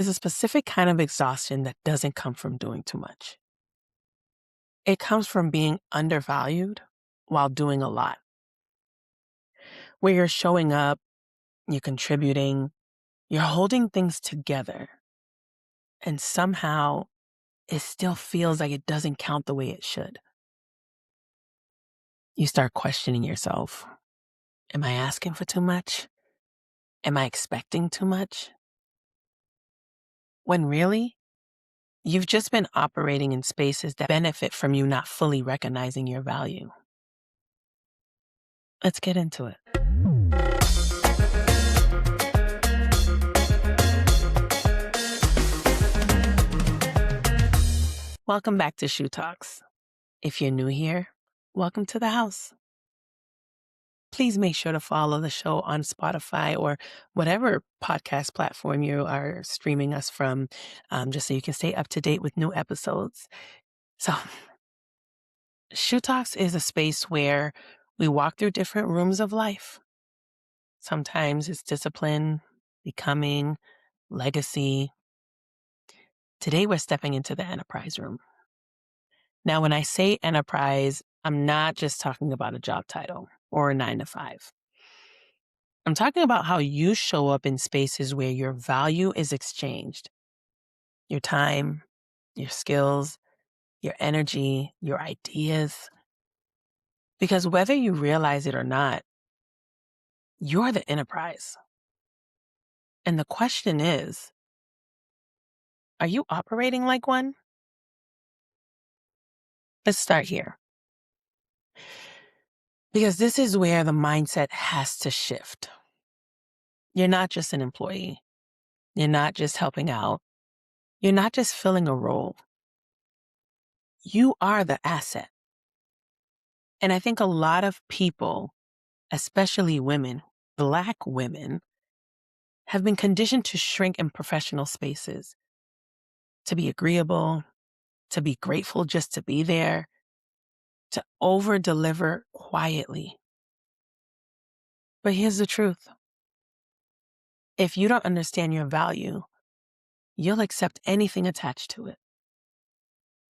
There's a specific kind of exhaustion that doesn't come from doing too much. It comes from being undervalued while doing a lot, where you're showing up, you're contributing, you're holding things together, and somehow it still feels like it doesn't count the way it should. You start questioning yourself. Am I asking for too much? Am I expecting too much? When really, you've just been operating in spaces that benefit from you not fully recognizing your value. Let's get into it. Welcome back to Shou Talks. If you're new here, welcome to the house. Please make sure to follow the show on Spotify or whatever podcast platform you are streaming us from, just so you can stay up to date with new episodes. So, Shou Talks is a space where we walk through different rooms of life. Sometimes it's discipline, becoming, legacy. Today, we're stepping into the enterprise room. Now, when I say enterprise, I'm not just talking about a job title or a 9 to 5. I'm talking about how you show up in spaces where your value is exchanged. Your time, your skills, your energy, your ideas. Because whether you realize it or not, you're the enterprise. And the question is, are you operating like one? Let's start here. Because this is where the mindset has to shift. You're not just an employee. You're not just helping out. You're not just filling a role. You are the asset. And I think a lot of people, especially women, Black women, have been conditioned to shrink in professional spaces, to be agreeable, to be grateful just to be there, to over-deliver quietly. But here's the truth. If you don't understand your value, you'll accept anything attached to it.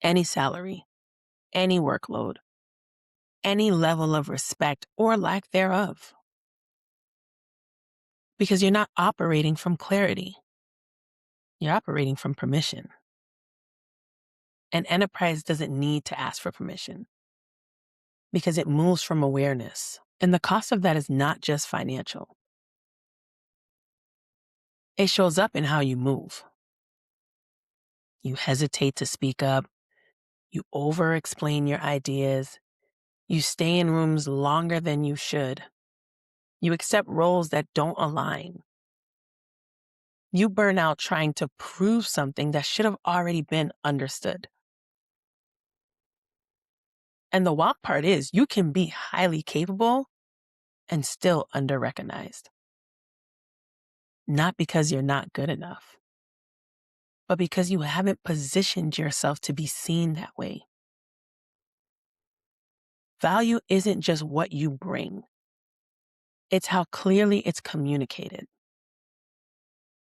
Any salary, any workload, any level of respect or lack thereof. Because you're not operating from clarity. You're operating from permission. An enterprise doesn't need to ask for permission because it moves from awareness. And the cost of that is not just financial. It shows up in how you move. You hesitate to speak up. You over-explain your ideas. You stay in rooms longer than you should. You accept roles that don't align. You burn out trying to prove something that should have already been understood. And the wild part is you can be highly capable and still under-recognized. Not because you're not good enough, but because you haven't positioned yourself to be seen that way. Value isn't just what you bring. It's how clearly it's communicated.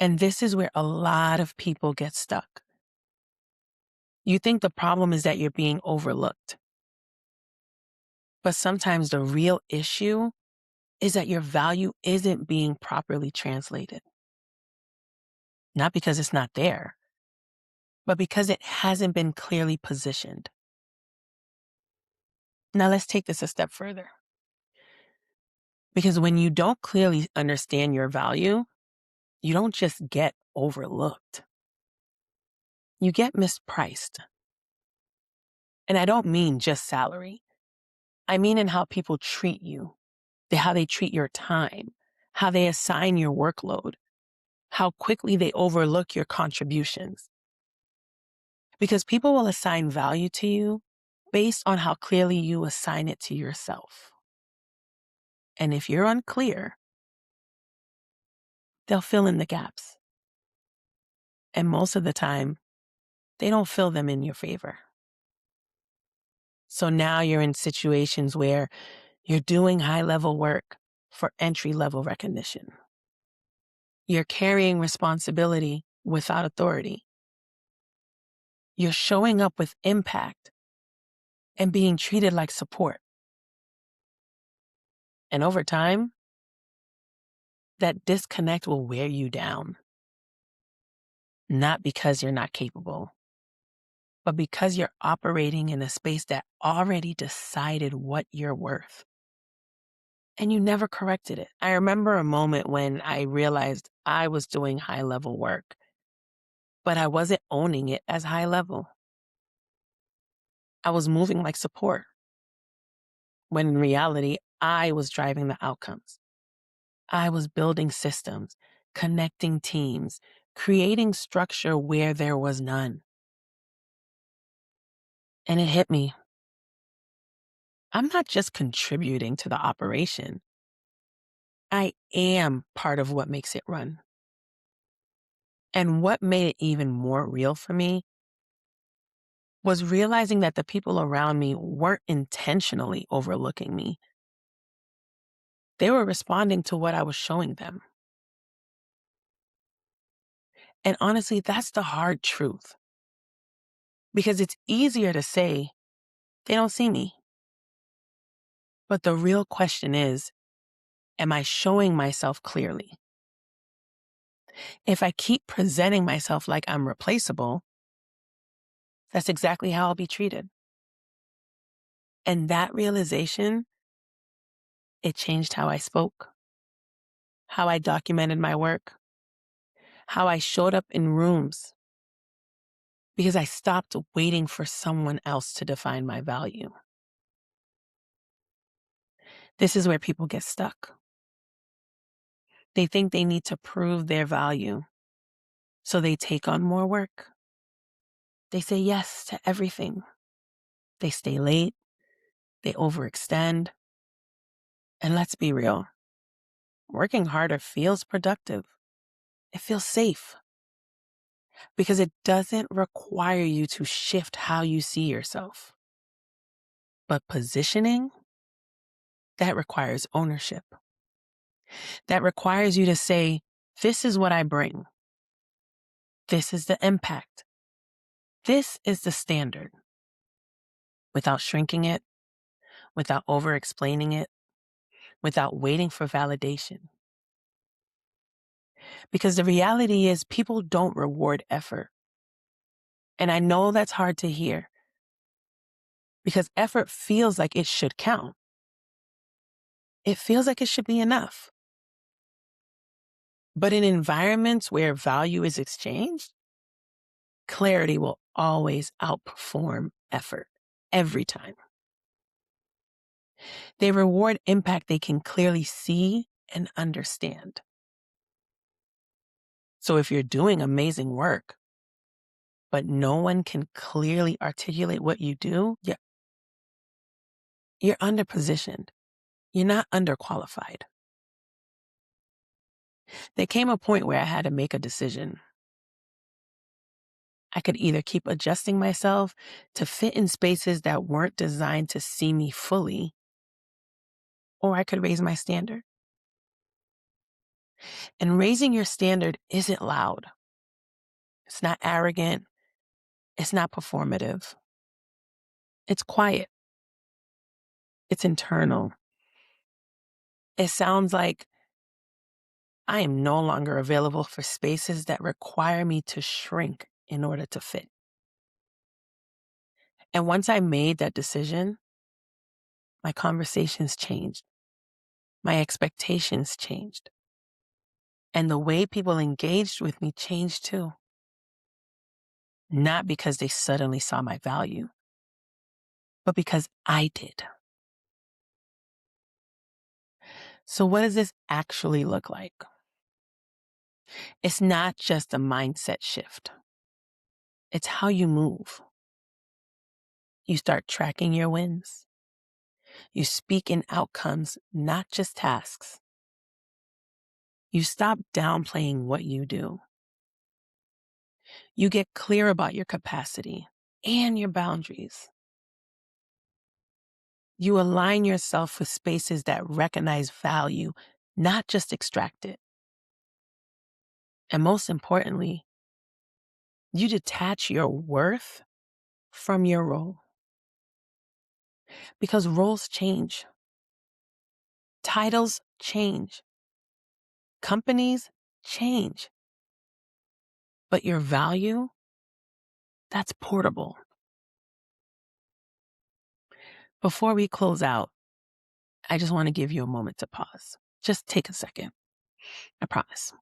And this is where a lot of people get stuck. You think the problem is that you're being overlooked. But sometimes the real issue is that your value isn't being properly translated. Not because it's not there, but because it hasn't been clearly positioned. Now let's take this a step further. Because when you don't clearly understand your value, you don't just get overlooked. You get mispriced. And I don't mean just salary. I mean in how people treat you, how they treat your time, how they assign your workload, how quickly they overlook your contributions. Because people will assign value to you based on how clearly you assign it to yourself. And if you're unclear, they'll fill in the gaps. And most of the time, they don't fill them in your favor. So now you're in situations where you're doing high-level work for entry-level recognition. You're carrying responsibility without authority. You're showing up with impact and being treated like support. And over time, that disconnect will wear you down. Not because you're not capable, but because you're operating in a space that already decided what you're worth. And you never corrected it. I remember a moment when I realized I was doing high level work, but I wasn't owning it as high level. I was moving like support, when in reality, I was driving the outcomes. I was building systems, connecting teams, creating structure where there was none. And it hit me. I'm not just contributing to the operation. I am part of what makes it run. And what made it even more real for me was realizing that the people around me weren't intentionally overlooking me. They were responding to what I was showing them. And honestly, that's the hard truth. Because it's easier to say, they don't see me. But the real question is, am I showing myself clearly? If I keep presenting myself like I'm replaceable, that's exactly how I'll be treated. And that realization, it changed how I spoke, how I documented my work, how I showed up in rooms, because I stopped waiting for someone else to define my value. This is where people get stuck. They think they need to prove their value, so they take on more work. They say yes to everything. They stay late. They overextend. And let's be real, working harder feels productive. It feels safe because it doesn't require you to shift how you see yourself. But positioning, that requires ownership. That requires you to say, this is what I bring. This is the impact. This is the standard. Without shrinking it, without over-explaining it, without waiting for validation. Because the reality is people don't reward effort. And I know that's hard to hear because effort feels like it should count. It feels like it should be enough. But in environments where value is exchanged, clarity will always outperform effort every time. They reward impact they can clearly see and understand. So if you're doing amazing work, but no one can clearly articulate what you do, you're underpositioned. You're not underqualified. There came a point where I had to make a decision. I could either keep adjusting myself to fit in spaces that weren't designed to see me fully, or I could raise my standard. And raising your standard isn't loud. It's not arrogant. It's not performative. It's quiet. It's internal. It sounds like I am no longer available for spaces that require me to shrink in order to fit. And once I made that decision, my conversations changed. My expectations changed. And the way people engaged with me changed too. Not because they suddenly saw my value, but because I did. So what does this actually look like? It's not just a mindset shift. It's how you move. You start tracking your wins. You speak in outcomes, not just tasks. You stop downplaying what you do. You get clear about your capacity and your boundaries. You align yourself with spaces that recognize value, not just extract it. And most importantly, You detach your worth from your role. Because roles change. Titles change. Companies change. But your value, that's portable. Before we close out, I just want to give you a moment to pause. Just take a second. I promise.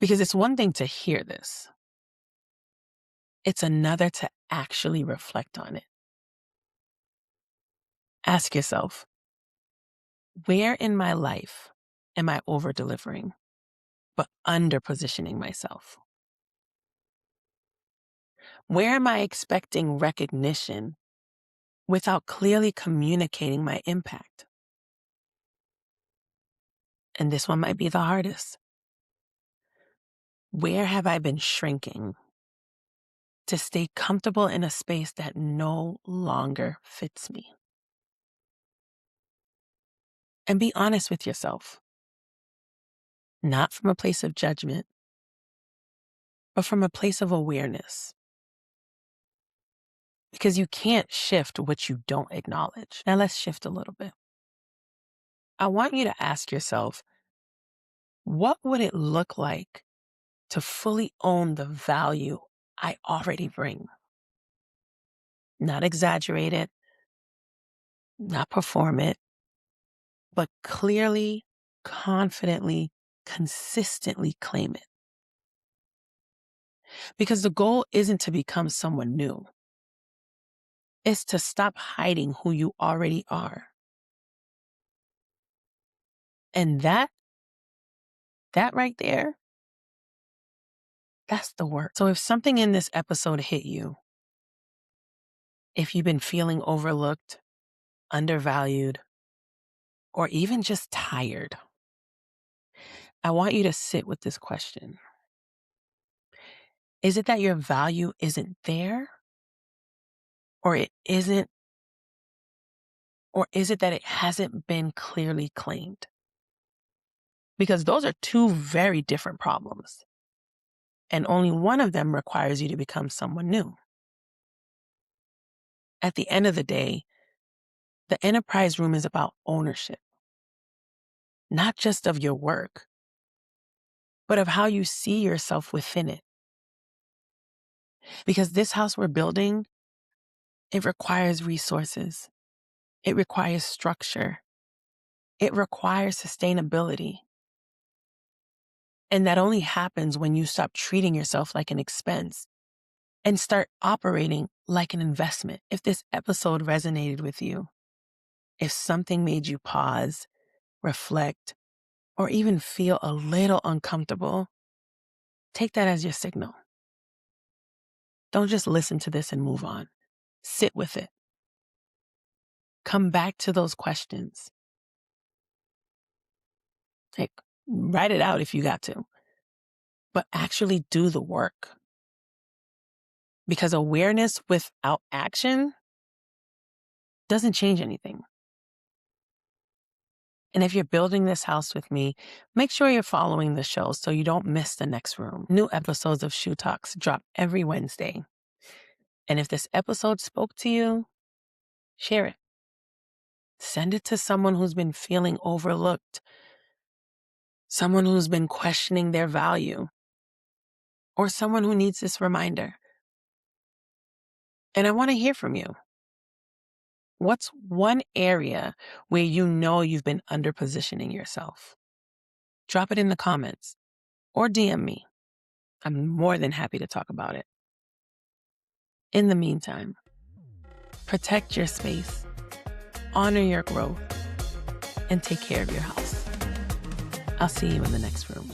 Because it's one thing to hear this. It's another to actually reflect on it. Ask yourself, where in my life am I over-delivering, but under-positioning myself? Where am I expecting recognition without clearly communicating my impact? And this one might be the hardest. Where have I been shrinking to stay comfortable in a space that no longer fits me? And be honest with yourself, not from a place of judgment, but from a place of awareness. Because you can't shift what you don't acknowledge. Now let's shift a little bit. I want you to ask yourself, what would it look like to fully own the value I already bring? Not exaggerate it, not perform it, but clearly, confidently, consistently claim it. Because the goal isn't to become someone new. It's to stop hiding who you already are. And that right there, that's the work. So if something in this episode hit you, if you've been feeling overlooked, undervalued, or even just tired, I want you to sit with this question. Is it that your value isn't there? Or is it that it hasn't been clearly claimed? Because those are two very different problems. And only one of them requires you to become someone new. At the end of the day, the enterprise room is about ownership. Not just of your work, but of how you see yourself within it. Because this house we're building, it requires resources. It requires structure. It requires sustainability. And that only happens when you stop treating yourself like an expense and start operating like an investment. If this episode resonated with you, if something made you pause, reflect, or even feel a little uncomfortable, take that as your signal. Don't just listen to this and move on. Sit with it. Come back to those questions. Like, write it out if you got to, but actually do the work. Because awareness without action doesn't change anything. And if you're building this house with me, make sure you're following the show so you don't miss the next room. New episodes of Shou Talks drop every Wednesday. And if this episode spoke to you, share it. Send it to someone who's been feeling overlooked, someone who's been questioning their value, or someone who needs this reminder. And I want to hear from you. What's one area where you know you've been underpositioning yourself? Drop it in the comments or DM me. I'm more than happy to talk about it. In the meantime, protect your space, honor your growth, and take care of your house. I'll see you in the next room.